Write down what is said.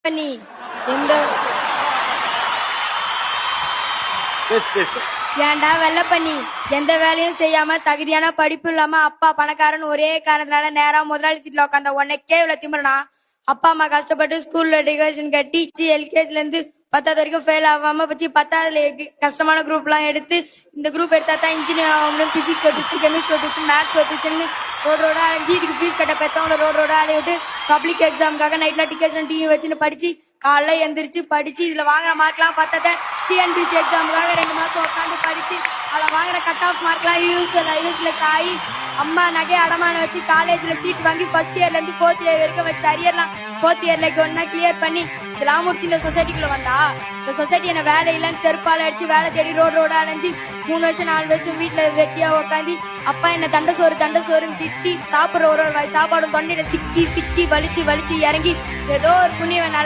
பண்ணி எந்த ஏன்டா வெள்ள பண்ணி எந்த வேலையும் செய்யாம தகுதியான படிப்பு இல்லாம அப்பா பணக்காரன் ஒரே காரணத்தினால நேரா முதலாளி சீட்ல உட்காந்த உன்னைக்கே இவ்வளவு திமிரனா? அப்பா அம்மா கஷ்டப்பட்டு ஸ்கூல்ல டெக்கரேஷன் கட்டி எல்கேஜில இருந்து 10வது வரைக்கும் ஃபெயில் ஆகாம வச்சு 10வது கஷ்டமான குரூப் எல்லாம் எடுத்து இந்த குரூப் எடுத்தா தான் இன்ஜினியர் ஆகணும், physics tuition, chemistry tuition, maths tuition ரோடோட அலைஞ்சி இதுக்கு ஃபீஸ் கட்ட பெற்றவங்கள ரோடோட அலைய விட்டு பப்ளிக் எக்ஸாமுக்காக நைட்ல டிக்கெட் டிவி வச்சுன்னு படிச்சு காலைல எந்திரிச்சு படிச்சு இதுல வாங்குற மார்க்லாம் பார்த்தத டிஎன்பிசி எக்ஸாமுக்காக 2 மாசம் உட்காந்து படிச்சு அதில் வாங்குற கட் ஆஃப் மார்க்லாம் யூஸ்லெஸ் ஆகி அம்மா நகை அடமான வச்சு காலேஜ்ல சீட் வாங்கி ஃபர்ஸ்ட் இயர்ல இருந்து 4th இயர் வரைக்கும் வச்சு அரியர்லாம் 4th இயர்ல ஒன்னா கிளியர் பண்ணி இதெல்லாம் முடிச்சு இந்த சொசைட்டிக்குள்ள வந்தா இந்த சொசைட்டி என்ன வேலை இல்லைன்னு செருப்பால அடிச்சு வேலை தேடி ரோட அலைஞ்சு 3 வருஷம் 4 வருஷம் வீட்டுல வெட்டியா உட்காந்து அப்பா என்ன தண்டை சோறுன்னு திட்டி சாப்பிடுற ஒரு வாய் சாப்பாடும் தொண்டையில சிக்கி வலிச்சு இறங்கி ஏதோ ஒரு புண்ணியவனால